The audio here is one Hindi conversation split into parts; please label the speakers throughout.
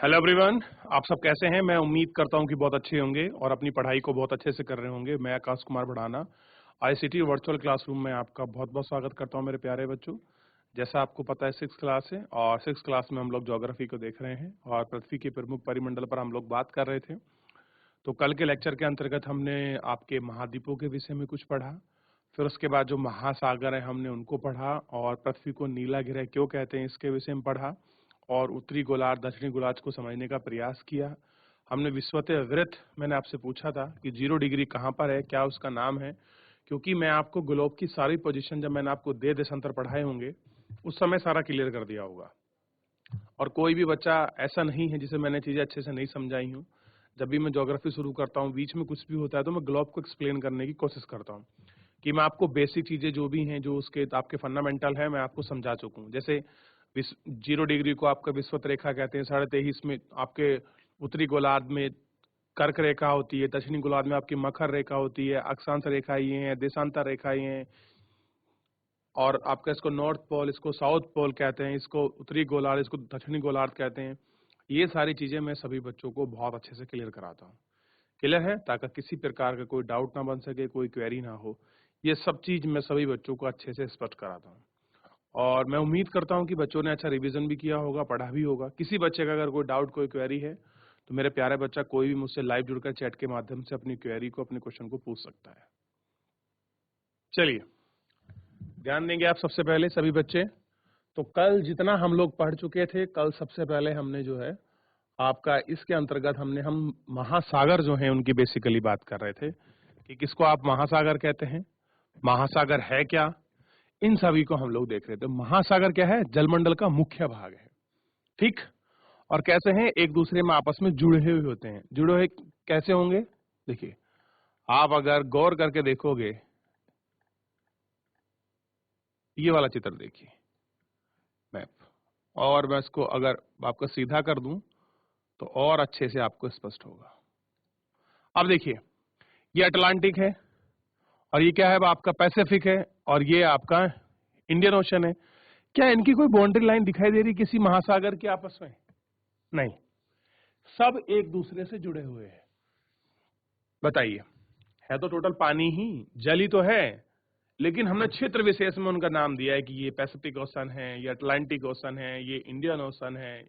Speaker 1: हेलो एवरीवन, आप सब कैसे हैं। मैं उम्मीद करता हूं कि बहुत अच्छे होंगे और अपनी पढ़ाई को बहुत अच्छे से कर रहे होंगे। मैं Aakash Kumar Bhadana ICT virtual classroom में आपका बहुत बहुत स्वागत करता हूं मेरे प्यारे बच्चों। जैसा आपको पता है 6th क्लास है और 6th क्लास में हम लोग ज्योग्राफी को देख रहे हैं और पृथ्वी के प्रमुख परिमंडल पर हम लोग बात कर रहे थे। तो कल के लेक्चर के अंतर्गत हमने आपके महाद्वीपों के विषय में कुछ पढ़ा, फिर उसके बाद जो महासागर है हमने उनको पढ़ा और पृथ्वी को नीला ग्रह क्यों कहते हैं इसके विषय में पढ़ा और उत्तरी गोलार्ध दक्षिणी गोलार्ध को समझने का प्रयास किया। हमने विषुवतीय वृत्त, मैंने आपसे पूछा था कि 0 डिग्री कहाँ पर है, क्या उसका नाम है, क्योंकि मैं आपको ग्लोब की सारी पोजीशन जब मैंने आपको देशांतर पढ़ाए होंगे उस समय सारा क्लियर कर दिया होगा और कोई भी बच्चा ऐसा नहीं है जिसे मैंने चीजें अच्छे से नहीं समझाई हूँ। जब भी मैं ज्योग्राफी शुरू करता हूँ बीच में कुछ भी होता है तो मैं ग्लोब को एक्सप्लेन करने की कोशिश करता हूँ कि मैं आपको बेसिक चीजें जो भी हैं जो उसके आपके फंडामेंटल है मैं आपको समझा चुका हूँ। जैसे 0 डिग्री को आपका विषुवत रेखा कहते हैं, 23.5 में आपके उत्तरी गोलार्ध में कर्क रेखा होती है, दक्षिणी गोलार्ध में आपकी मकर रेखा होती है, अक्षांश रेखा ये है, देशांतर रेखा ये है और आपका इसको नॉर्थ पोल, इसको साउथ पोल कहते हैं, इसको उत्तरी गोलार्ध, इसको दक्षिणी गोलार्ध कहते हैं। ये सारी चीजें मैं सभी बच्चों को बहुत अच्छे से क्लियर कराता हूँ। क्लियर है, ताकि किसी प्रकार का कोई डाउट ना बन सके, कोई क्वेरी ना हो। ये सब चीज मैं सभी बच्चों को अच्छे से स्पष्ट कराता हूँ और मैं उम्मीद करता हूँ कि बच्चों ने अच्छा रिवीजन भी किया होगा, पढ़ा भी होगा। किसी बच्चे का अगर कोई डाउट, कोई क्वेरी है तो मेरे प्यारे बच्चा कोई भी मुझसे लाइव जुड़कर चैट के माध्यम से अपनी क्वेरी को, अपने क्वेश्चन को पूछ सकता है। चलिए ध्यान देंगे आप सबसे पहले सभी बच्चे। तो कल जितना हम लोग पढ़ चुके थे, कल सबसे पहले हमने जो है आपका इसके अंतर्गत हम महासागर जो हैं उनकी बेसिकली बात कर रहे थे कि किसको आप महासागर कहते हैं, महासागर है क्या, इन सभी को हम लोग देख रहे थे। महासागर क्या है? जलमंडल का मुख्य भाग है, ठीक। और कैसे हैं? एक दूसरे में आपस में जुड़े हुए होते हैं। जुड़े हुए कैसे होंगे? देखिए, आप अगर गौर करके देखोगे, ये वाला चित्र देखिए मैप, और मैं इसको अगर आपका सीधा कर दूं तो और अच्छे से आपको स्पष्ट होगा। अब देखिए, ये अटलांटिक है और ये क्या है? आपका पैसिफिक है और ये आपका इंडियन ओशन है। क्या इनकी कोई बाउंड्री लाइन दिखाई दे रही किसी महासागर के आपस में? नहीं, सब एक दूसरे से जुड़े हुए हैं। बताइए, है तो टोटल पानी ही, जल ही तो है, लेकिन हमने क्षेत्र विशेष में उनका नाम दिया है कि ये पैसिफिक ओशन है, ये अटलांटिक ओशन है, ये इंडियन ओशन है,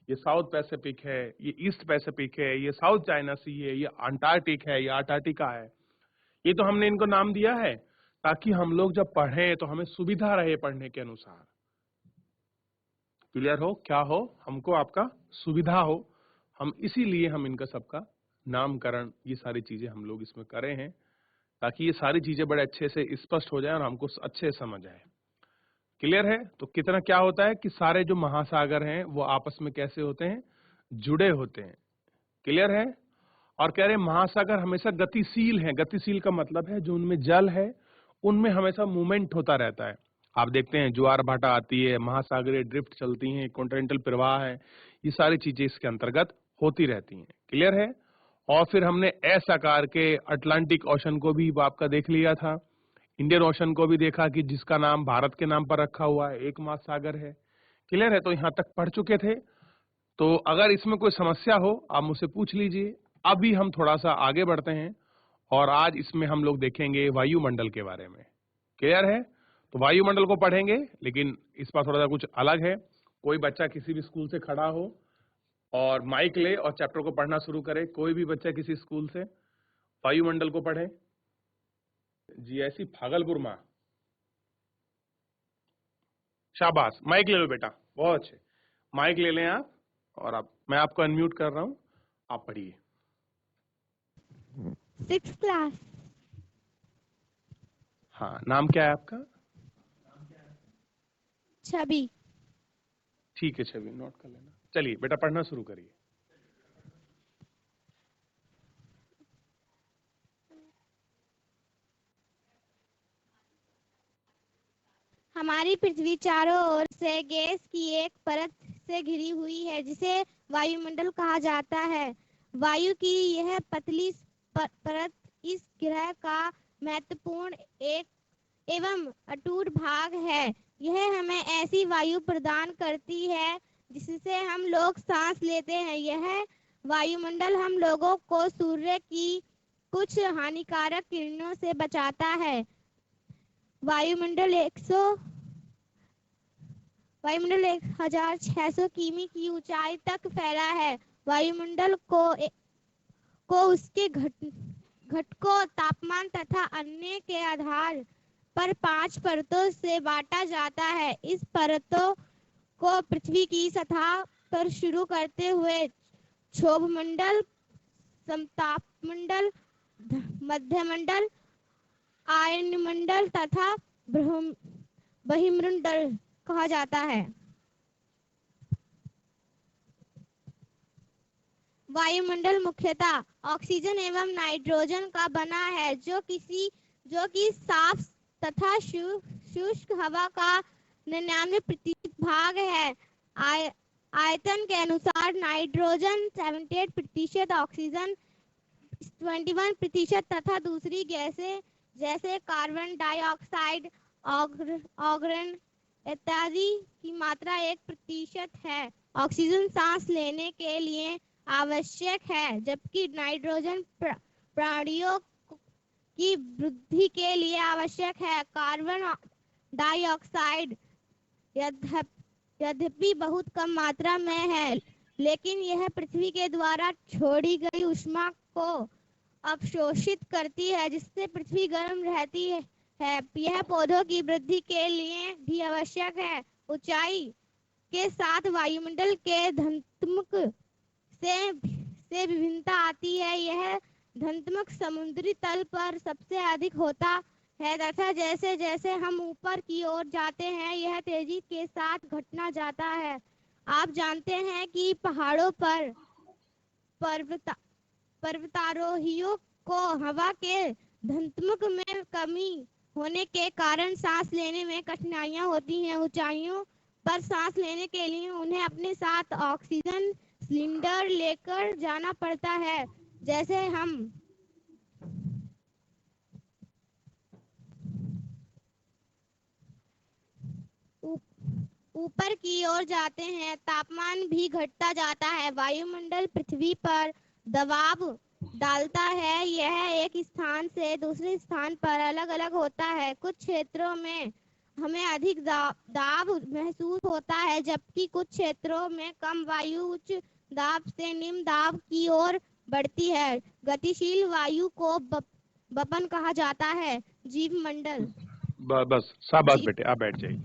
Speaker 1: ये साउथ पैसिफिक है, ये ईस्ट पैसिफिक है, ये साउथ चाइना सी है, ये अंटार्कटिक है, ये अंटार्कटिका है। ये तो हमने इनको नाम दिया है ताकि हम लोग जब पढ़ें तो हमें सुविधा रहे पढ़ने के अनुसार। क्लियर हो? क्या हो? हमको आपका सुविधा हो, हम इसीलिए हम इनका सबका नामकरण, ये सारी चीजें हम लोग इसमें करे हैं ताकि ये सारी चीजें बड़े अच्छे से स्पष्ट हो जाए और हमको अच्छे से समझ आए। क्लियर है? तो कितना क्या होता है कि सारे जो महासागर हैं वो आपस में कैसे होते हैं? जुड़े होते हैं। क्लियर है? और कह रहे महासागर हमेशा गतिशील हैं। गतिशील का मतलब है जो उनमें जल है उनमें हमेशा मूवमेंट होता रहता है। आप देखते हैं ज्वार भाटा आती है, महासागरीय ड्रिफ्ट चलती हैं, कॉन्टिनेंटल प्रवाह है, ये सारी चीजें इसके अंतर्गत होती रहती हैं। क्लियर है? और फिर हमने एस आकार के अटलांटिक ओशन को भी आपका देख लिया था, इंडियन ओशन को भी देखा कि जिसका नाम भारत के नाम पर रखा हुआ है, एक महासागर है। क्लियर है? तो यहां तक पढ़ चुके थे। तो अगर इसमें कोई समस्या हो आप मुझसे पूछ लीजिए। अभी हम थोड़ा सा आगे बढ़ते हैं और आज इसमें हम लोग देखेंगे वायुमंडल के बारे में। क्लियर है? तो वायुमंडल को पढ़ेंगे, लेकिन इस बार थोड़ा सा कुछ अलग है। कोई बच्चा किसी भी स्कूल से खड़ा हो और माइक ले और चैप्टर को पढ़ना शुरू करे। कोई भी बच्चा किसी स्कूल से वायुमंडल को पढ़े। जीआईसी भागलपुर मां, शाबाश, माइक ले लो बेटा, बहुत अच्छे, माइक ले लें आप। और आप, मैं आपको अनम्यूट कर रहा हूं, आप पढ़िए।
Speaker 2: 6th class.
Speaker 1: हाँ, नाम क्या है आपका?
Speaker 2: छवि।
Speaker 1: ठीक है छवि, नोट कर लेना। चलिए बेटा पढ़ना शुरू करिए।
Speaker 2: हमारी पृथ्वी चारों ओर से गैस की एक परत से घिरी हुई है जिसे वायुमंडल कहा जाता है। वायु की यह पतली परत इस ग्रह का महत्वपूर्ण एक एवं अटूट भाग है। यह हमें ऐसी वायु प्रदान करती है जिससे हम लोग सांस लेते हैं। यह वायुमंडल हम लोगों को सूर्य की कुछ हानिकारक किरणों से बचाता है। वायुमंडल 1600 किमी की ऊंचाई तक फैला है। वायुमंडल को उसके घटकों, तापमान तथा अन्य के आधार पर 5 परतों से बांटा जाता है। इस परतों को पृथ्वी की सतह पर शुरू करते हुए क्षोभमंडल, समतापमंडल, मध्यमंडल, आयनमंडल तथा बहिर्मंडल कहा जाता है। वायुमंडल मुख्यतः ऑक्सीजन एवं नाइट्रोजन का बना है, जो कि साफ तथा शुष्क हवा का 99% भाग है। आयतन के अनुसार नाइट्रोजन 78%, ऑक्सीजन 21% तथा दूसरी गैसें जैसे कार्बन डाइऑक्साइड, ऑक्सीजन इत्यादि की मात्रा 1% है। ऑक्सीजन सांस लेने के लिए आवश्यक है, जबकि नाइट्रोजन प्राणियों की वृद्धि के लिए आवश्यक है। कार्बन डाइऑक्साइड यद्यपि बहुत कम मात्रा में है, लेकिन यह पृथ्वी के द्वारा छोड़ी गई ऊष्मा को अवशोषित करती है, जिससे पृथ्वी गर्म रहती है। यह पौधों की वृद्धि के लिए भी आवश्यक है। ऊंचाई के साथ वायुमंडल के घनत्व से विभिन्नता आती है। यह घनत्व समुद्री तल पर सबसे अधिक होता है तथा जैसे जैसे हम ऊपर की ओर जाते हैं, यह तेजी के साथ घटना जाता है। आप जानते हैं कि पहाड़ों पर पर्वतारोहियों को हवा के घनत्व में कमी होने के कारण सांस लेने में कठिनाइयां होती हैं। ऊंचाइयों पर सांस लेने के लिए उन्हें अपने साथ ऑक्सीजन सिलेंडर लेकर जाना पड़ता है। जैसे हम ऊपर की ओर जाते हैं, तापमान भी घटता जाता है। वायुमंडल पृथ्वी पर दबाव डालता है। यह एक स्थान से दूसरे स्थान पर अलग अलग होता है। कुछ क्षेत्रों में हमें अधिक दाब महसूस होता है, जबकि कुछ क्षेत्रों में कम वायु उच्च दाब से निम्न दाब की ओर बढ़ती है। गतिशील वायु को बपन कहा जाता है। जीवमंडल।
Speaker 1: बस शाबाश बेटे, आप बैठ जाइए।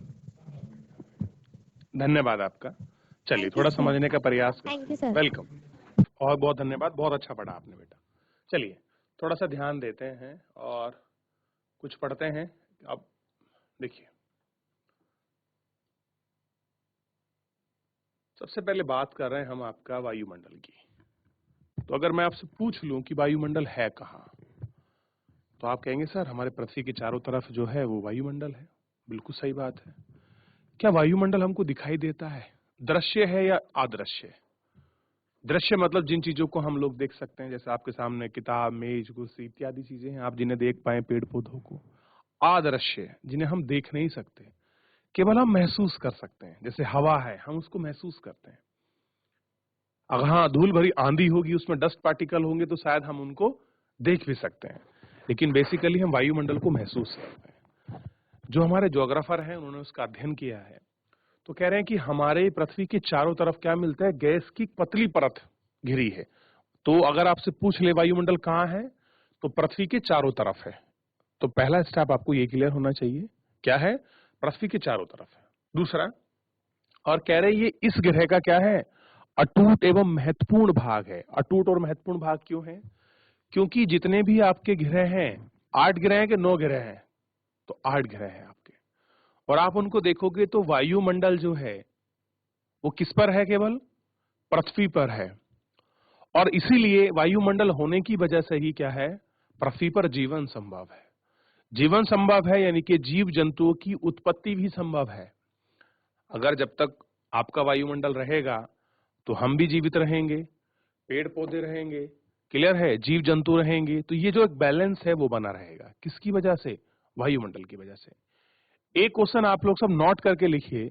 Speaker 1: धन्यवाद आपका। चलिए थोड़ा समझने का प्रयास करें। वेलकम, और बहुत धन्यवाद, बहुत अच्छा पढ़ा आपने बेटा। चलिए थोड़ा सा ध्यान देते हैं और कुछ पढ़ते हैं। अब देखिए, सबसे पहले बात कर रहे हैं हम आपका वायुमंडल की। तो अगर मैं आपसे पूछ लूं कि वायुमंडल है कहाँ, तो आप कहेंगे सर हमारे पृथ्वी के चारों तरफ जो है वो वायुमंडल है। बिल्कुल सही बात है। क्या वायुमंडल हमको दिखाई देता है? दृश्य है या अदृश्य? दृश्य मतलब जिन चीजों को हम लोग देख सकते हैं, जैसे आपके सामने किताब, मेज, कुर्सी इत्यादि चीजें हैं, आप जिन्हें देख पाए, पेड़ पौधों को। अदृश्य जिन्हें हम देख नहीं सकते, केवल हम महसूस कर सकते हैं। जैसे हवा है, हम उसको महसूस करते हैं। अगर हाँ धूल भरी आंधी होगी, उसमें डस्ट पार्टिकल होंगे, तो शायद हम उनको देख भी सकते हैं, लेकिन बेसिकली हम वायुमंडल को महसूस करते हैं। जो हमारे ज्योग्राफर हैं, उन्होंने उसका अध्ययन किया है, तो कह रहे हैं कि हमारे पृथ्वी के चारों तरफ क्या मिलता है? गैस की पतली परत घिरी है। तो अगर आपसे पूछ ले वायुमंडल कहाँ है, तो पृथ्वी के चारों तरफ है। तो पहला स्टेप आपको ये क्लियर होना चाहिए, क्या है? पृथ्वी के चारों तरफ है। दूसरा, और कह रहे ये इस ग्रह का क्या है? अटूट एवं महत्वपूर्ण भाग है। अटूट और महत्वपूर्ण भाग क्यों है? क्योंकि जितने भी आपके ग्रह हैं, 8 ग्रह हैं कि 9 ग्रह हैं? तो 8 ग्रह हैं आपके, और आप उनको देखोगे तो वायुमंडल जो है वो किस पर है? केवल पृथ्वी पर है। और इसीलिए वायुमंडल होने की वजह से ही क्या है? पृथ्वी पर जीवन संभव है। जीवन संभव है यानी कि जीव जंतुओं की उत्पत्ति भी संभव है। अगर जब तक आपका वायुमंडल रहेगा तो हम भी जीवित रहेंगे, पेड़ पौधे रहेंगे, क्लियर है, जीव जंतु रहेंगे। तो ये जो एक बैलेंस है वो बना रहेगा। किसकी वजह से? वायुमंडल की वजह से। एक क्वेश्चन आप लोग सब नोट करके लिखिए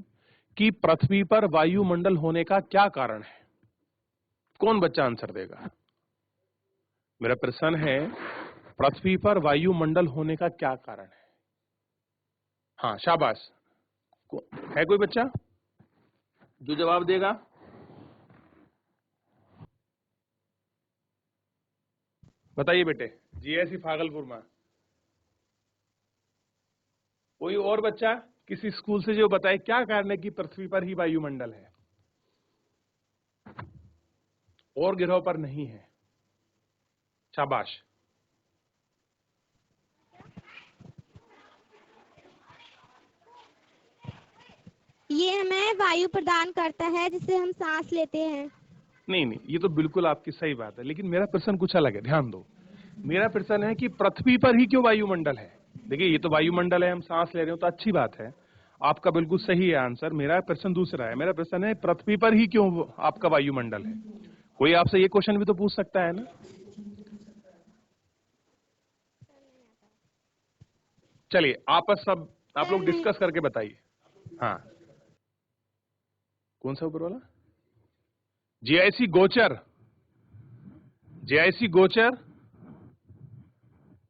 Speaker 1: कि पृथ्वी पर वायुमंडल होने का क्या कारण है? कौन बच्चा आंसर देगा? मेरा प्रश्न है, पृथ्वी पर वायुमंडल होने का क्या कारण है? हाँ, शाबाश। है कोई बच्चा जो जवाब देगा? बताइए बेटे। जीएससी भागलपुर में कोई और बच्चा किसी स्कूल से जो बताए क्या कारण है कि पृथ्वी पर ही वायुमंडल है और ग्रहों पर नहीं है? शाबाश।
Speaker 2: ये हमें वायु प्रदान करता है जिससे हम सांस लेते हैं।
Speaker 1: नहीं, ये तो बिल्कुल आपकी सही बात है, लेकिन मेरा प्रश्न कुछ अलग है, ध्यान दो। मेरा प्रश्न है कि पृथ्वी पर ही क्यों वायुमंडल है? देखिए, ये तो वायुमंडल है, हम सांस ले रहे हो तो अच्छी बात है, आपका बिल्कुल सही है आंसर। मेरा प्रश्न दूसरा है। मेरा प्रश्न है, पृथ्वी पर ही क्यों आपका वायुमंडल है? कोई आपसे ये क्वेश्चन भी तो पूछ सकता है ना? चलिए, आपस सब आप लोग डिस्कस करके बताइए। हाँ, कौन सा ऊपर वाला? जीआईसी गोचर। जीआईसी गोचर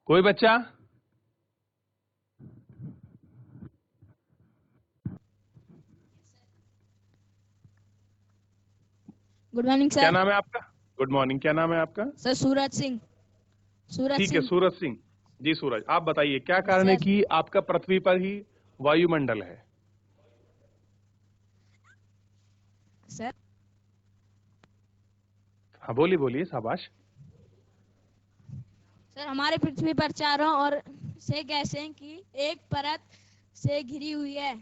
Speaker 1: कोई बच्चा?
Speaker 3: गुड मॉर्निंग
Speaker 1: क्या
Speaker 3: सर।
Speaker 1: नाम है आपका? Good morning. क्या नाम है आपका?
Speaker 3: सर सूरज सिंह।
Speaker 1: ठीक है, सूरज सिंह जी। सूरज, आप बताइए क्या कारण है
Speaker 3: सर।
Speaker 1: कि आपका पृथ्वी पर ही वायुमंडल है?
Speaker 3: सर
Speaker 1: हाँ, बोलिए बोलिए, शाबाश।
Speaker 3: सर हमारे पृथ्वी पर चारों ओर से गैसें की एक परत से घिरी हुई है।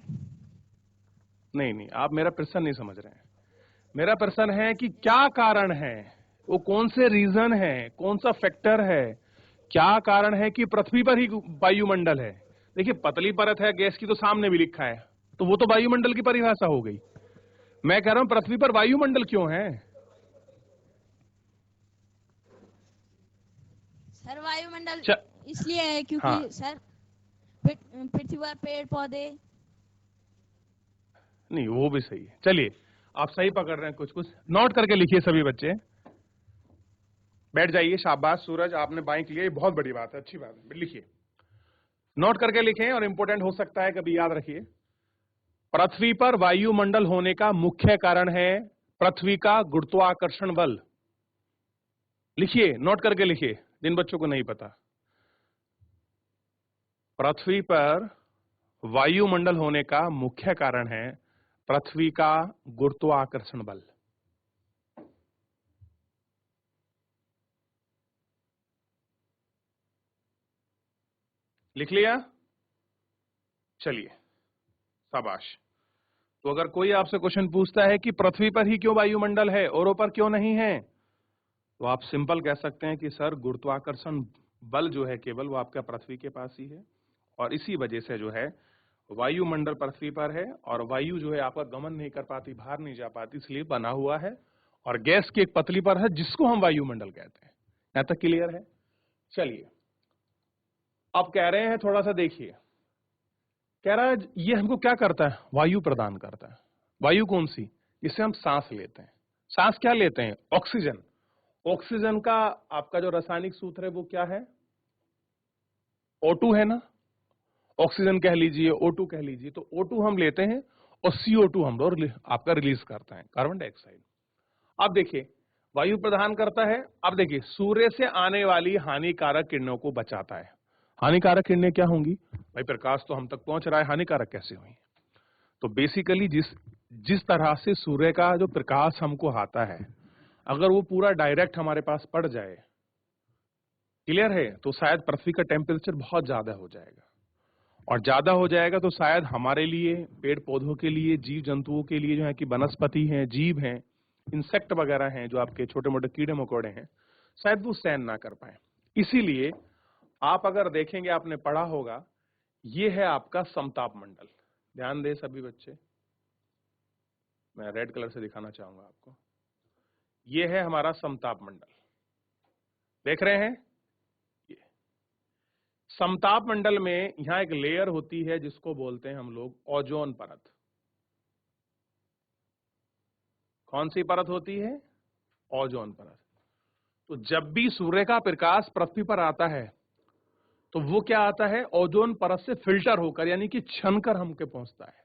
Speaker 1: नहीं, आप मेरा प्रश्न नहीं समझ रहे हैं। मेरा प्रश्न है कि क्या कारण है, वो कौन से रीजन है, कौन सा फैक्टर है, क्या कारण है कि पृथ्वी पर ही वायुमंडल है? देखिए, पतली परत है गैस की तो सामने भी लिखा है, तो वो तो वायुमंडल की परिभाषा हो गई। मैं कह रहा हूं पृथ्वी पर वायुमंडल क्यों है?
Speaker 3: सर वायुमंडल
Speaker 1: च...
Speaker 3: इसलिए है क्योंकि
Speaker 1: हाँ,
Speaker 3: सर पृथ्वी पर पेड़ पौधे।
Speaker 1: नहीं वो भी सही है। चलिए, आप सही पकड़ रहे हैं, कुछ कुछ नोट करके लिखिए सभी बच्चे। बैठ जाइए, शाबाश सूरज, आपने बाइक लिया, ये बहुत बड़ी बात है, अच्छी बात है। लिखिए, नोट करके लिखें, और इंपॉर्टेंट हो सकता है कभी याद रखिए। पृथ्वी पर वायुमंडल होने का मुख्य कारण है पृथ्वी का गुरुत्वाकर्षण बल। लिखिए, नोट करके लिखिए, जिन बच्चों को नहीं पता। पृथ्वी पर वायुमंडल होने का मुख्य कारण है पृथ्वी का गुरुत्वाकर्षण बल। लिख लिया? चलिए, शाबाश। तो अगर कोई आपसे क्वेश्चन पूछता है कि पृथ्वी पर ही क्यों वायुमंडल है औरों पर क्यों नहीं है, तो आप सिंपल कह सकते हैं कि सर गुरुत्वाकर्षण बल जो है केवल वो आपका पृथ्वी के पास ही है, और इसी वजह से जो है वायुमंडल पृथ्वी पर है, और वायु जो है आपका गमन नहीं कर पाती, बाहर नहीं जा पाती, इसलिए बना हुआ है, और गैस की एक पतली पर है जिसको हम वायुमंडल कहते हैं। यहां तक क्लियर है? चलिए, अब कह रहे हैं थोड़ा सा देखिए, कह रहा है ये हमको क्या करता है? वायु प्रदान करता है। वायु कौन सी? जिससे हम सांस लेते हैं। सांस क्या लेते हैं? ऑक्सीजन। ऑक्सीजन का आपका जो रासायनिक सूत्र है वो क्या है? O2 है ना? ऑक्सीजन कह लीजिए, O2 कह लीजिए, तो O2 हम लेते हैं और CO2 हम लोग आपका रिलीज करता है, कार्बन डाइऑक्साइड। अब देखिए, वायु प्रदान करता है। अब देखिए, सूर्य से आने वाली हानिकारक किरणों को बचाता है। हानिकारक किरणें क्या होंगी भाई? प्रकाश तो हम तक पहुंच रहा है, हानिकारक कैसे हुई? तो बेसिकली जिस तरह से सूर्य का जो प्रकाश हमको आता है, अगर वो पूरा डायरेक्ट हमारे पास पड़ जाए, क्लियर है, तो शायद पृथ्वी का टेम्परेचर बहुत ज्यादा हो जाएगा, और ज्यादा हो जाएगा तो शायद हमारे लिए, पेड़ पौधों के लिए, जीव जंतुओं के लिए, जो है कि वनस्पति हैं, जीव हैं, इंसेक्ट वगैरह हैं, जो आपके छोटे मोटे कीड़े मकोड़े हैं, शायद वो सहन ना कर पाए। इसीलिए आप अगर देखेंगे, आपने पढ़ा होगा, ये है आपका समताप मंडल। ध्यान दे सभी बच्चे, मैं रेड कलर से दिखाना चाहूंगा आपको। ये है हमारा समताप मंडल, देख रहे हैं? ये समताप मंडल में यहां एक लेयर होती है जिसको बोलते हैं हम लोग ओजोन परत। कौन सी परत होती है? ओजोन परत। तो जब भी सूर्य का प्रकाश पृथ्वी पर आता है तो वो क्या आता है? ओजोन परत से फिल्टर होकर, यानी कि छनकर हमके पहुंचता है।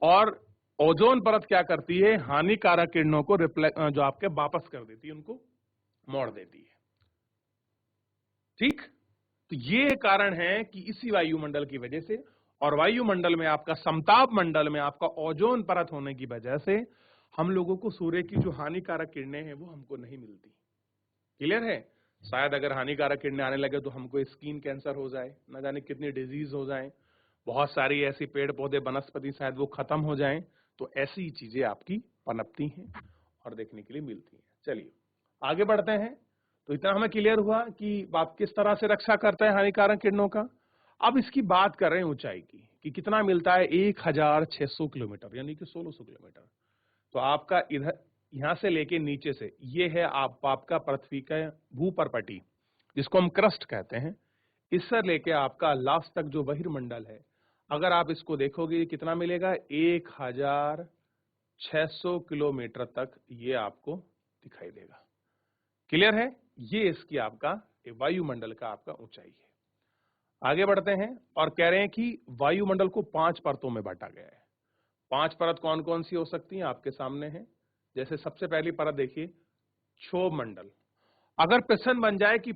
Speaker 1: और ओजोन परत क्या करती है? हानिकारक किरणों को जो आपके वापस कर देती है, उनको मोड़ देती है। ठीक, तो ये कारण है कि इसी वायुमंडल की वजह से, और वायुमंडल में आपका समताप मंडल में आपका ओजोन परत होने की वजह से हम लोगों को सूर्य की जो हानिकारक किरणें हैं वो हमको नहीं मिलती। क्लियर है? शायद अगर हानिकारक किरणें आने लगे तो हमको स्किन कैंसर हो जाए, न जाने कितनी डिजीज हो जाए, बहुत सारी ऐसी पेड़ पौधे वनस्पति शायद वो खत्म हो जाएं। तो ऐसी चीजें आपकी पनपती हैं और देखने के लिए मिलती हैं। चलिए आगे बढ़ते हैं। तो इतना हमें क्लियर हुआ कि आप किस तरह से रक्षा करते हैं हानिकारक किरणों का। अब इसकी बात कर रहे हैं ऊंचाई की, कि कितना मिलता है? 1600 किलोमीटर, यानी कि 1600 किलोमीटर। तो आपका इधर यहां से लेके नीचे से, ये है आपका पृथ्वी का भूपर्पटी, जिसको हम क्रस्ट कहते हैं, इससे लेके आपका लास्ट तक जो बहिर्मंडल है, अगर आप इसको देखोगे कितना मिलेगा? 1600 किलोमीटर तक ये आपको दिखाई देगा। क्लियर है? ये इसकी आपका वायुमंडल का आपका ऊंचाई है। आगे बढ़ते हैं और कह रहे हैं कि वायुमंडल को 5 परतों में बांटा गया है। 5 परत कौन कौन सी हो सकती हैं? आपके सामने है। जैसे सबसे पहली परत देखिए, क्षोभ मंडल। अगर प्रश्न बन जाए कि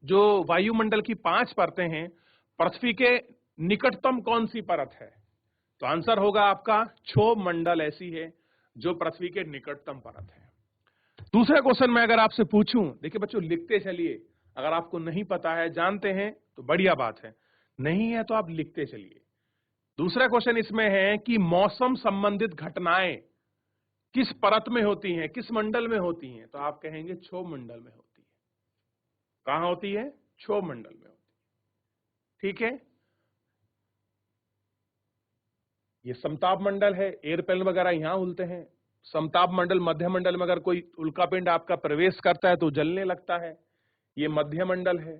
Speaker 1: जो वायुमंडल की 5 परतें हैं, पृथ्वी के निकटतम कौन सी परत है, तो आंसर होगा आपका क्षोभ मंडल ऐसी है जो पृथ्वी के निकटतम परत है। दूसरे क्वेश्चन में अगर आपसे पूछूं, देखिए बच्चों लिखते चलिए, अगर आपको नहीं पता है, जानते हैं तो बढ़िया बात है, नहीं है तो आप लिखते चलिए। दूसरा क्वेश्चन इसमें है कि मौसम संबंधित घटनाएं किस परत में होती हैं, किस मंडल में होती हैं, तो आप कहेंगे क्षोभ मंडल में होती है। कहां होती है? क्षोभ मंडल में होती है। ठीक है, ये समताप मंडल है, एयरप्लेन वगैरह यहां उड़ते हैं। समताप मंडल, मध्य मंडल में अगर कोई उल्कापिंड आपका प्रवेश करता है तो जलने लगता है, ये मध्य मंडल है।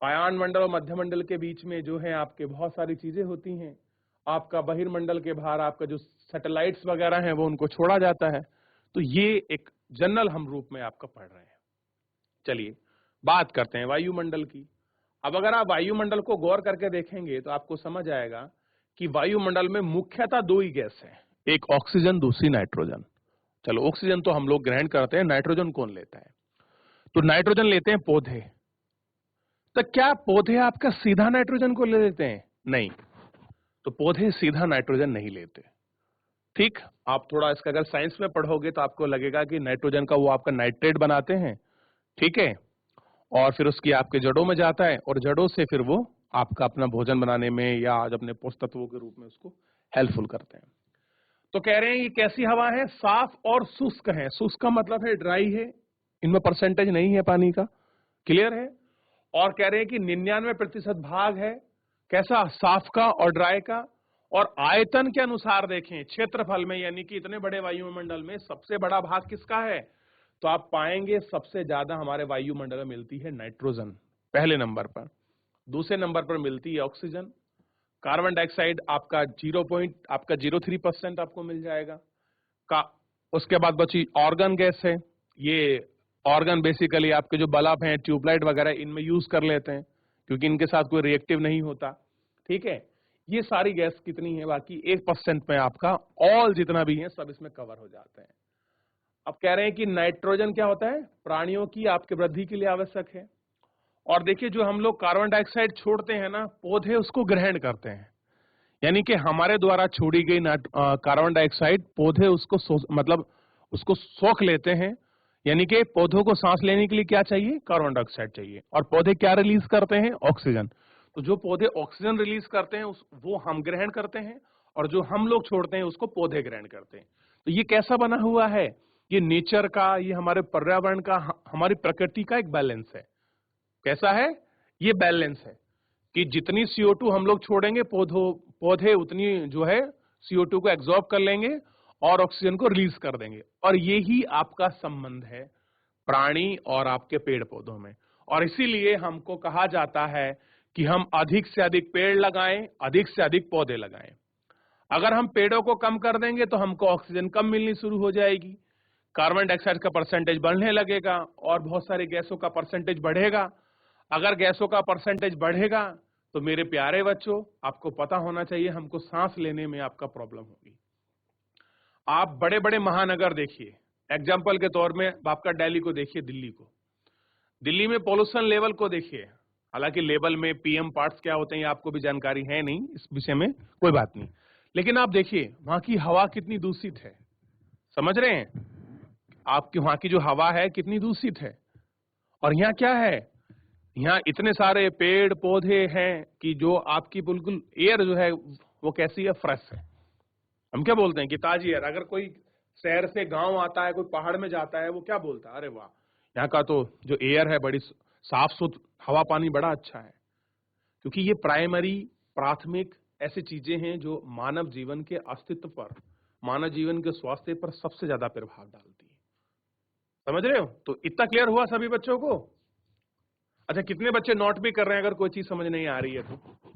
Speaker 1: अयान मंडल और मध्य मंडल के बीच में जो है आपके बहुत सारी चीजें होती हैं। आपका बहिर्मंडल के बाहर आपका जो सैटेलाइट्स वगैरह हैं वो उनको छोड़ा जाता है। तो ये एक जनरल हम रूप में आपका पढ़ रहे हैं। चलिए बात करते हैं वायुमंडल की। अब अगर आप वायुमंडल को गौर करके देखेंगे तो आपको समझ आएगा कि वायुमंडल में मुख्यतः 2 ही गैस हैं, एक ऑक्सीजन, दूसरी नाइट्रोजन। चलो ऑक्सीजन तो हम लोग ग्रहण करते हैं, नाइट्रोजन कौन लेता है? तो नाइट्रोजन लेते हैं पौधे। तो क्या पौधे आपका सीधा नाइट्रोजन को ले लेते हैं? नहीं, तो पौधे सीधा नाइट्रोजन नहीं लेते। ठीक, आप थोड़ा इसका अगर साइंस में पढ़ोगे तो आपको लगेगा कि नाइट्रोजन का वो आपका नाइट्रेट बनाते हैं, ठीक है, और फिर उसकी आपके जड़ों में जाता है और जड़ों से फिर वो आपका अपना भोजन बनाने में या अपने पोषक तत्वों के रूप में उसको हेल्पफुल करते हैं। तो कह रहे हैं ये कैसी हवा है? साफ और शुष्क है। शुष्क का मतलब है ड्राई है, इनमें परसेंटेज नहीं है पानी का। क्लियर है? और कह रहे हैं कि 99% भाग है कैसा? साफ का और ड्राई का। और आयतन के अनुसार देखें, क्षेत्रफल में, यानी कि इतने बड़े वायुमंडल में सबसे बड़ा भाग किसका है? तो आप पाएंगे सबसे ज्यादा हमारे वायुमंडल में मिलती है नाइट्रोजन पहले नंबर पर, दूसरे नंबर पर मिलती है ऑक्सीजन, कार्बन डाइऑक्साइड आपका 0.03% आपको मिल जाएगा का। उसके बाद बची ऑर्गन गैस है। ये ऑर्गन बेसिकली आपके जो बल्ब हैं, ट्यूबलाइट वगैरह, इनमें यूज कर लेते हैं क्योंकि इनके साथ कोई रिएक्टिव नहीं होता। ठीक है, ये सारी गैस कितनी है? बाकी 1% में आपका ऑल जितना भी है सब इसमें कवर हो जाते हैं। अब कह रहे हैं कि नाइट्रोजन क्या होता है? प्राणियों की आपके वृद्धि के लिए आवश्यक है। और देखिए जो हम लोग कार्बन डाइऑक्साइड छोड़ते हैं ना, पौधे उसको ग्रहण करते हैं, यानी कि हमारे द्वारा छोड़ी गई कार्बन डाइऑक्साइड पौधे उसको मतलब उसको सोख लेते हैं। यानी कि पौधों को सांस लेने के लिए क्या चाहिए? कार्बन डाइऑक्साइड चाहिए। और पौधे क्या रिलीज करते हैं? ऑक्सीजन। तो जो पौधे ऑक्सीजन रिलीज करते हैं वो हम ग्रहण करते हैं, और जो हम लोग छोड़ते हैं उसको पौधे ग्रहण करते हैं। तो ये कैसा बना हुआ है? ये नेचर का, ये हमारे पर्यावरण का, हमारी प्रकृति का एक बैलेंस है। कैसा है? ये बैलेंस है कि जितनी CO2 हम लोग छोड़ेंगे पौधे उतनी जो है CO2 को एब्जॉर्ब कर लेंगे और ऑक्सीजन को रिलीज कर देंगे। और यही आपका संबंध है प्राणी और आपके पेड़ पौधों में। और इसीलिए हमको कहा जाता है कि हम अधिक से अधिक पेड़ लगाएं, अधिक से अधिक पौधे लगाएं। अगर हम पेड़ों को कम कर देंगे तो हमको ऑक्सीजन कम मिलनी शुरू हो जाएगी, कार्बन डाइऑक्साइड का परसेंटेज बढ़ने लगेगा और बहुत सारी गैसों का परसेंटेज बढ़ेगा। अगर गैसों का परसेंटेज बढ़ेगा तो मेरे प्यारे बच्चों, आपको पता होना चाहिए हमको सांस लेने में आपका प्रॉब्लम होगी। आप बड़े बड़े महानगर देखिए, एग्जाम्पल के तौर में आपका दिल्ली को देखिए, दिल्ली को, दिल्ली में पॉल्यूशन लेवल को देखिए। हालांकि लेवल में पीएम पार्ट्स क्या होते हैं आपको भी जानकारी है नहीं, इस विषय में कोई बात नहीं, लेकिन आप देखिए वहां की हवा कितनी दूषित है। समझ रहे हैं? आपकी वहां की जो हवा है कितनी दूषित है। और यहाँ क्या है, यहाँ इतने सारे पेड़ पौधे हैं कि जो आपकी बिल्कुल एयर जो है वो कैसी है, फ्रेश है। हम क्या बोलते हैं कि ताजी एयर। अगर कोई शहर से गांव आता है, कोई पहाड़ में जाता है, वो क्या बोलता है, अरे वाह यहाँ का तो जो एयर है बड़ी साफ सुथरा, हवा पानी बड़ा अच्छा है। क्योंकि ये प्राइमरी, प्राथमिक ऐसी चीजें हैं जो मानव जीवन के अस्तित्व पर, मानव जीवन के स्वास्थ्य पर सबसे ज्यादा प्रभाव डालती है। समझ रहे हो? तो इतना क्लियर हुआ सभी बच्चों को? अच्छा, कितने बच्चे नोट भी कर रहे हैं अगर कोई चीज समझ नहीं आ रही है तो?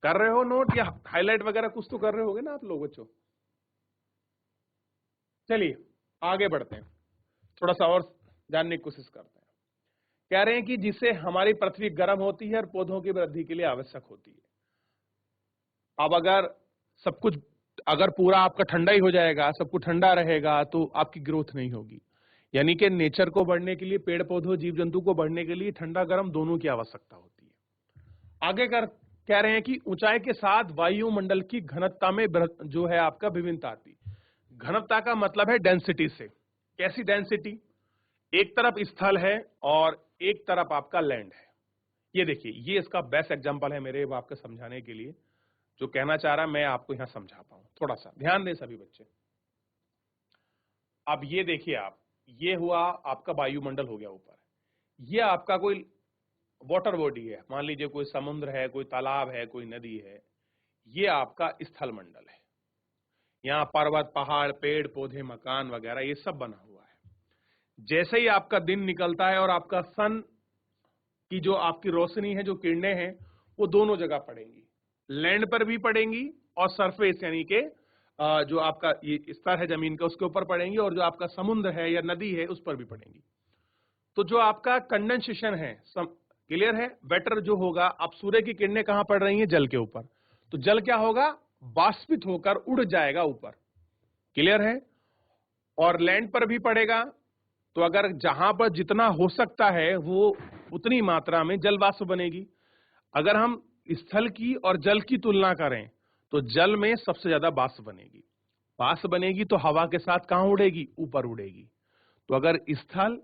Speaker 1: कर रहे हो नोट या हाईलाइट वगैरह कुछ तो कर रहे होगे ना आप लोग बच्चों? चलिए आगे बढ़ते हैं, थोड़ा सा और जानने की कोशिश करते हैं। कह रहे हैं कि जिससे हमारी पृथ्वी गर्म होती है और पौधों की वृद्धि के लिए आवश्यक होती है। अब अगर सब कुछ, अगर पूरा आपका ठंडा ही हो जाएगा, सब कुछ ठंडा रहेगा, तो आपकी ग्रोथ नहीं होगी। यानी कि नेचर को बढ़ने के लिए, पेड़ पौधों जीव जंतु को बढ़ने के लिए ठंडा गर्म दोनों की आवश्यकता होती है। आगे कह रहे हैं कि ऊंचाई के साथ वायुमंडल की घनत्व में जो है आपका विभिन्नता आती। घनत्व का मतलब है डेंसिटी से। कैसी डेंसिटी? एक तरफ स्थल है और एक तरफ आपका लैंड है। ये देखिए, ये इसका बेस्ट एग्जांपल है मेरे आपको समझाने के लिए। जो कहना चाह रहा मैं आपको यहां समझा पाऊं, थोड़ा सा ध्यान दें सभी बच्चे। अब ये देखिए आप, ये हुआ आपका वायुमंडल हो गया ऊपर। ये आपका कोई वाटर बॉडी है, मान लीजिए कोई समुद्र है, कोई तालाब है, कोई नदी है। ये आपका स्थल मंडल है। यहाँ पर्वत, पहाड़, पेड़ पौधे, मकान वगैरह ये सब बना हुआ है। जैसे ही आपका दिन निकलता है और आपका सन की जो आपकी रोशनी है, जो किरणें हैं, वो दोनों जगह पड़ेंगी। लैंड पर भी पड़ेंगी और सरफेस यानी कि जो आपका ये स्तर है जमीन का उसके ऊपर पड़ेंगी, और जो आपका समुद्र है या नदी है उस पर भी पड़ेंगी। तो जो आपका कंडेंसेशन है, क्लियर है, वेटर जो होगा, अब सूर्य की किरणें कहां पड़ रही हैं? जल के ऊपर। तो जल क्या होगा? वाष्पित होकर उड़ जाएगा ऊपर। क्लियर है? और लैंड पर भी पड़ेगा। तो अगर जहां पर जितना हो सकता है वो उतनी मात्रा में जल वाष्प बनेगी। अगर हम स्थल की और जल की तुलना करें तो जल में सबसे ज्यादा वाष्प बनेगी। वाष्प बनेगी तो हवा के साथ कहां उड़ेगी? ऊपर उड़ेगी। तो अगर स्थल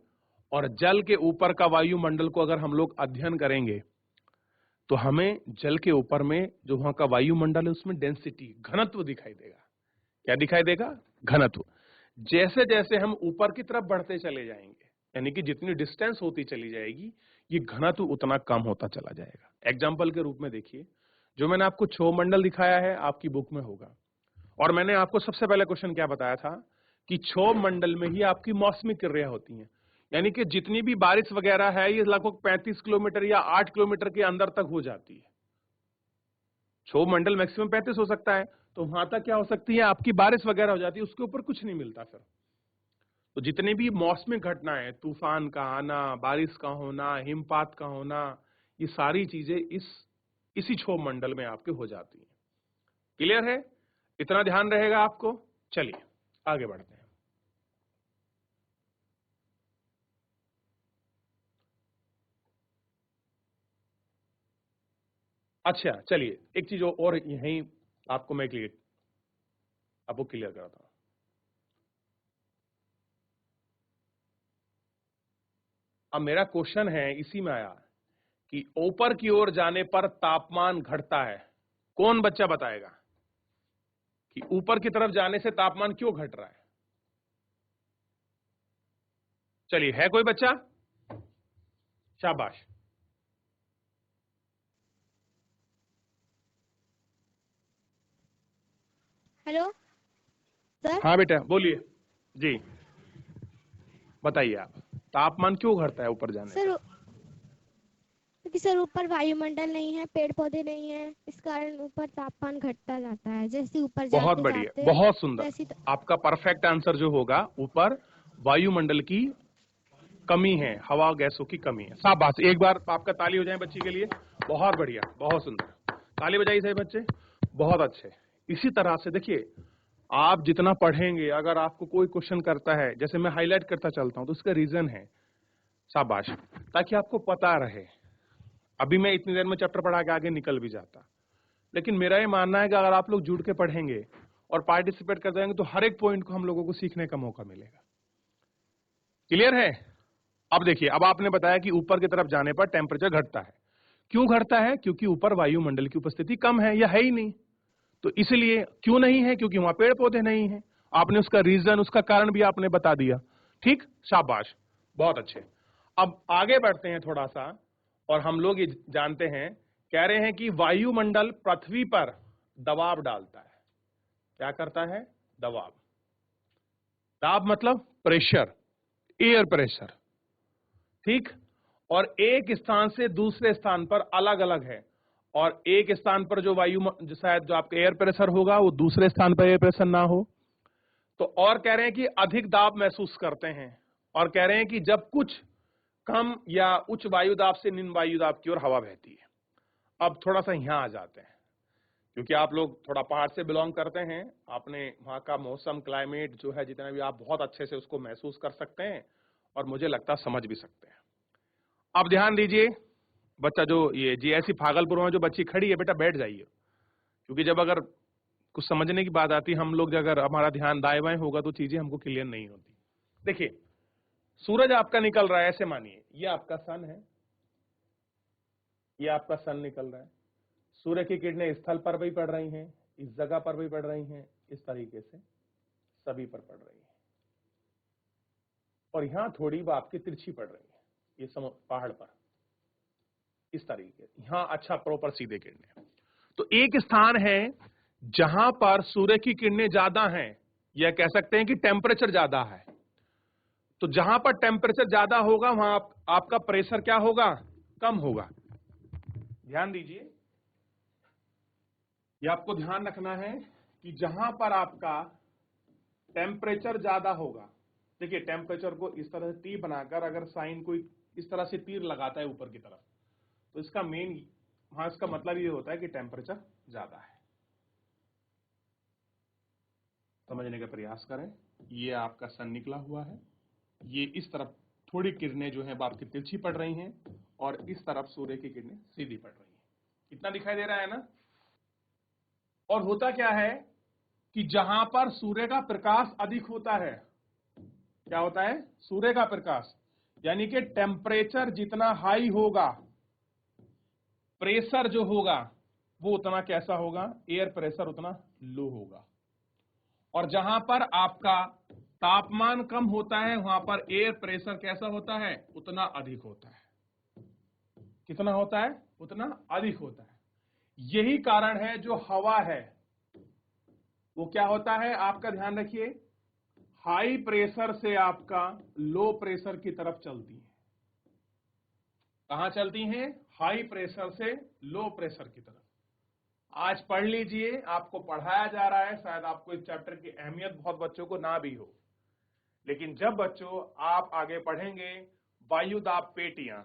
Speaker 1: और जल के ऊपर का वायुमंडल को अगर हम लोग अध्ययन करेंगे तो हमें जल के ऊपर में जो वहां का वायुमंडल है उसमें डेंसिटी, घनत्व दिखाई देगा। क्या दिखाई देगा? घनत्व। जैसे जैसे हम ऊपर की तरफ बढ़ते चले जाएंगे, यानी कि जितनी डिस्टेंस होती चली जाएगी, ये घनत्व उतना कम होता चला जाएगा। एग्जाम्पल के रूप में देखिए, जो मैंने आपको क्षोभ मंडल दिखाया है आपकी बुक में होगा, और मैंने आपको सबसे पहले क्वेश्चन क्या बताया था कि क्षोभ मंडल में ही आपकी मौसमी क्रिया होती है। यानी कि जितनी भी बारिश वगैरह है ये लगभग 35 किलोमीटर या 8 किलोमीटर के अंदर तक हो जाती है। क्षोभ मंडल मैक्सिमम 35 हो सकता है, तो वहां तक क्या हो सकती है? आपकी बारिश वगैरह हो जाती है, उसके ऊपर कुछ नहीं मिलता फिर। तो जितनी भी मौसमी घटनाएं, तूफान का आना, बारिश का होना, हिमपात का होना, ये सारी चीजें इसी क्षोभ मंडल में आपके हो जाती हैं। क्लियर है? इतना ध्यान रहेगा आपको। चलिए आगे बढ़ते हैं। अच्छा चलिए, एक चीज और यहीं आपको मैं क्लियर कराता हूं। अब मेरा क्वेश्चन है इसी में आया कि ऊपर की ओर जाने पर तापमान घटता है। कौन बच्चा बताएगा कि ऊपर की तरफ जाने से तापमान क्यों घट रहा है? चलिए, है कोई बच्चा? शाबाश।
Speaker 2: Hello sir.
Speaker 1: हाँ बेटा बोलिए जी, बताइए आप, तापमान क्यों घटता है ऊपर जाने से?
Speaker 2: सर क्योंकि सर ऊपर वायुमंडल नहीं है, पेड़ पौधे नहीं है, इस कारण ऊपर तापमान घटता जाता है। जैसे ऊपर
Speaker 1: बहुत
Speaker 2: जाते
Speaker 1: बढ़िया,
Speaker 2: जाते
Speaker 1: बहुत सुंदर।
Speaker 2: वैसी
Speaker 1: आपका परफेक्ट आंसर जो होगा, ऊपर वायुमंडल की कमी है, हवा गैसों की कमी है। शाबाश, एक बार आपका ताली हो जाए बच्ची के लिए। बहुत बढ़िया, बहुत सुंदर, ताली बजाइए सही बच्चे, बहुत अच्छे। इसी तरह से देखिए, आप जितना पढ़ेंगे, अगर आपको कोई क्वेश्चन करता है, जैसे मैं हाईलाइट करता चलता हूं, तो उसका रीजन है। शाबाश, ताकि आपको पता रहे। अभी मैं इतनी देर में चैप्टर पढ़ा के आगे निकल भी जाता, लेकिन मेरा ये मानना है कि अगर आप लोग जुड़ के पढ़ेंगे और पार्टिसिपेट कर जाएंगे, तो हर एक पॉइंट को हम लोगों को सीखने का मौका मिलेगा। क्लियर है? अब देखिए, अब आपने बताया कि ऊपर की तरफ जाने पर टेम्परेचर घटता है। क्यों घटता है? क्योंकि ऊपर वायुमंडल की उपस्थिति कम है या है ही नहीं। तो इसलिए क्यों नहीं है? क्योंकि वहां पेड़ पौधे नहीं है। आपने उसका रीजन, उसका कारण भी आपने बता दिया। ठीक, शाबाश, बहुत अच्छे। अब आगे बढ़ते हैं थोड़ा सा, और हम लोग ये जानते हैं, कह रहे हैं कि वायुमंडल पृथ्वी पर दबाव डालता है। क्या करता है? दबाव। दाब मतलब प्रेशर, एयर प्रेशर। ठीक, और एक स्थान से दूसरे स्थान पर अलग अलग है। और एक स्थान पर जो शायद जो आपका एयर प्रेशर होगा, वो दूसरे स्थान पर एयर प्रेशर ना हो। तो और कह रहे हैं कि अधिक दाब महसूस करते हैं, और कह रहे हैं कि जब कुछ कम या उच्च वायु दाब से निम्न वायु दाब की ओर हवा बहती है। अब थोड़ा सा यहां आ जाते हैं, क्योंकि आप लोग थोड़ा पहाड़ से बिलोंग करते हैं, आपने वहां का मौसम, क्लाइमेट जो है, जितना भी आप बहुत अच्छे से उसको महसूस कर सकते हैं, और मुझे लगता है समझ भी सकते हैं। अब ध्यान दीजिए, बच्चा जो ये जीएससी भागलपुर में जो बच्ची खड़ी है, बेटा बैठ जाइए, क्योंकि जब अगर कुछ समझने की बात आती है, हम लोग अगर हमारा ध्यान दाएं बाएं होगा, तो चीजें हमको क्लियर नहीं होती। देखिए, सूरज आपका निकल रहा है, ऐसे मानिए ये आपका सन है, ये आपका सन निकल रहा है। सूर्य की किरणें स्थल पर भी पड़ रही हैं, इस जगह पर भी पड़ रही हैं, इस तरीके से सभी पर पड़ रही है। और यहां थोड़ी वो आपकी तिरछी पड़ रही है, ये पहाड़ पर इस तरीके, यहां अच्छा प्रॉपर सीधे किरणें। तो एक स्थान है जहां पर सूर्य की किरणें ज्यादा हैं, यह कह सकते हैं कि टेम्परेचर ज्यादा है। तो जहां पर टेम्परेचर ज्यादा होगा, वहां आपका प्रेशर क्या होगा? कम होगा। ध्यान दीजिए, यह आपको ध्यान रखना है कि जहां पर आपका टेम्परेचर ज्यादा होगा, देखिए टेम्परेचर को इस तरह से टी बनाकर अगर साइन कोई इस तरह से तीर लगाता है ऊपर की तरफ, तो इसका मेन वहां इसका मतलब ये होता है कि टेम्परेचर ज्यादा है। समझने का प्रयास करें। ये आपका सन निकला हुआ है, ये इस तरफ थोड़ी किरणें जो है आपकी तिरछी पड़ रही हैं, और इस तरफ सूर्य की किरणें सीधी पड़ रही हैं। इतना दिखाई दे रहा है ना? और होता क्या है कि जहां पर सूर्य का प्रकाश अधिक होता है, क्या होता है? सूर्य का प्रकाश, यानी कि टेम्परेचर जितना हाई होगा, प्रेशर जो होगा वो उतना कैसा होगा? एयर प्रेशर उतना लो होगा। और जहां पर आपका तापमान कम होता है, वहां पर एयर प्रेशर कैसा होता है? उतना अधिक होता है। कितना होता है? उतना अधिक होता है। यही कारण है जो हवा है वो क्या होता है, आपका ध्यान रखिए, हाई प्रेशर से आपका लो प्रेशर की तरफ चलती है। कहां चलती हैं? हाई प्रेशर से लो प्रेशर की तरफ। आज पढ़ लीजिए, आपको पढ़ाया जा रहा है, शायद आपको इस चैप्टर की अहमियत बहुत बच्चों को ना भी हो, लेकिन जब बच्चों आप आगे पढ़ेंगे, वायुदाब पेटियां,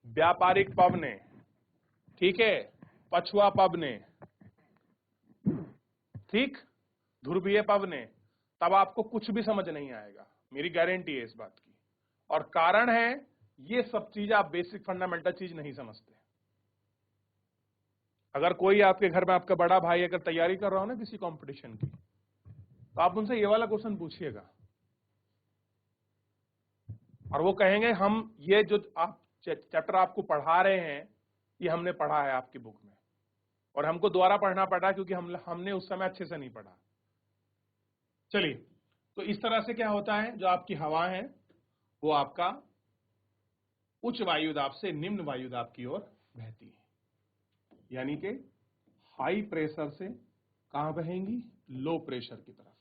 Speaker 1: व्यापारिक पवने, ठीक है, पछुआ पवने, ठीक, ध्रुवीय पवने, तब आपको कुछ भी समझ नहीं आएगा, मेरी गारंटी है इस बात की। और कारण है, ये सब चीज आप बेसिक फंडामेंटल चीज नहीं समझते। अगर कोई आपके घर में आपका बड़ा भाई अगर तैयारी कर रहा हो ना किसी कंपटीशन की, तो आप उनसे ये वाला क्वेश्चन पूछिएगा, और वो कहेंगे हम ये जो आप चैप्टर आपको पढ़ा रहे हैं, ये हमने पढ़ा है आपकी बुक में, और हमको दोबारा पढ़ना पड़ा क्योंकि हमने उस समय अच्छे से नहीं पढ़ा। चलिए, तो इस तरह से क्या होता है, जो आपकी हवा है वो आपका उच्च वायुदाब से निम्न वायुदाब की ओर बहती है, यानी कि हाई प्रेशर से कहां बहेंगी? लो प्रेशर की तरफ।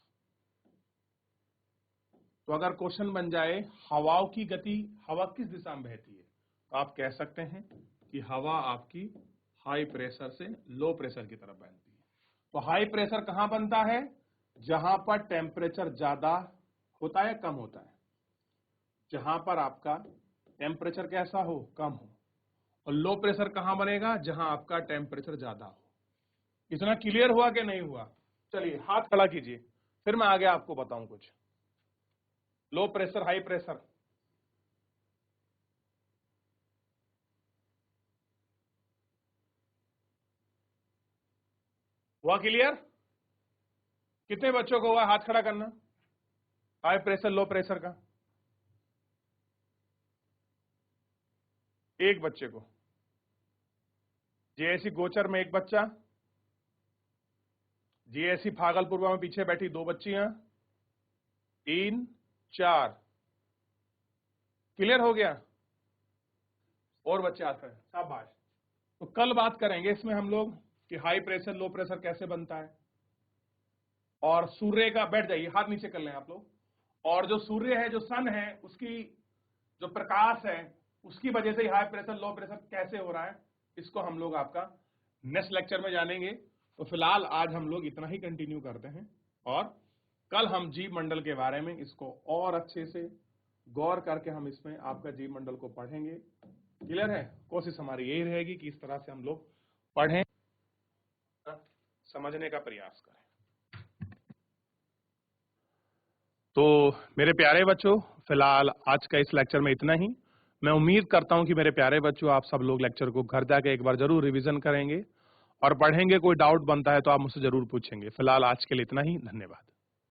Speaker 1: तो अगर क्वेश्चन बन जाए हवाओं की गति, हवा किस दिशा में बहती है, तो आप कह सकते हैं कि हवा आपकी हाई प्रेशर से लो प्रेशर की तरफ बहती है। तो हाई प्रेशर कहां बनता है? जहां पर टेम्परेचर ज्यादा होता है, कम होता है। जहां पर आपका टेम्परेचर कैसा हो? कम हो। और लो प्रेशर कहां बनेगा? जहां आपका टेम्परेचर ज्यादा हो। इतना क्लियर हुआ कि नहीं हुआ? चलिए हाथ खड़ा कीजिए, फिर मैं आगे आपको बताऊं कुछ। लो प्रेशर, हाई प्रेशर, हुआ क्लियर? कितने बच्चों को हुआ? हाथ खड़ा करना। हाई प्रेशर लो प्रेशर का एक बच्चे को। जेएसी गोचर में एक बच्चा, जेएसी भागलपुर में पीछे बैठी 2 बच्चियां, 3 4, क्लियर हो गया? और बच्चे आते हैं, शाबाश। तो कल बात करेंगे इसमें हम लोग कि हाई प्रेशर लो प्रेशर कैसे बनता है, और सूर्य का, बैठ जाइए हाथ नीचे कर लें आप लोग, और जो सूर्य है, जो सन है, उसकी जो प्रकाश है, उसकी वजह से हाई प्रेशर लो प्रेशर कैसे हो रहा है, इसको हम लोग आपका नेक्स्ट लेक्चर में जानेंगे। तो फिलहाल आज हम लोग इतना ही कंटिन्यू करते हैं, और कल हम जीव मंडल के बारे में इसको और अच्छे से गौर करके हम इसमें आपका जीव मंडल को पढ़ेंगे। क्लियर है? कोशिश हमारी यही रहेगी कि इस तरह से हम लोग पढ़ें, समझने का प्रयास करें। तो मेरे प्यारे बच्चों, फिलहाल आज का इस लेक्चर में इतना ही। मैं उम्मीद करता हूं कि मेरे प्यारे बच्चों आप सब लोग लेक्चर को घर जाके एक बार जरूर रिवीजन करेंगे और पढ़ेंगे। कोई डाउट बनता है तो आप मुझसे जरूर पूछेंगे। फिलहाल आज के लिए इतना ही, धन्यवाद।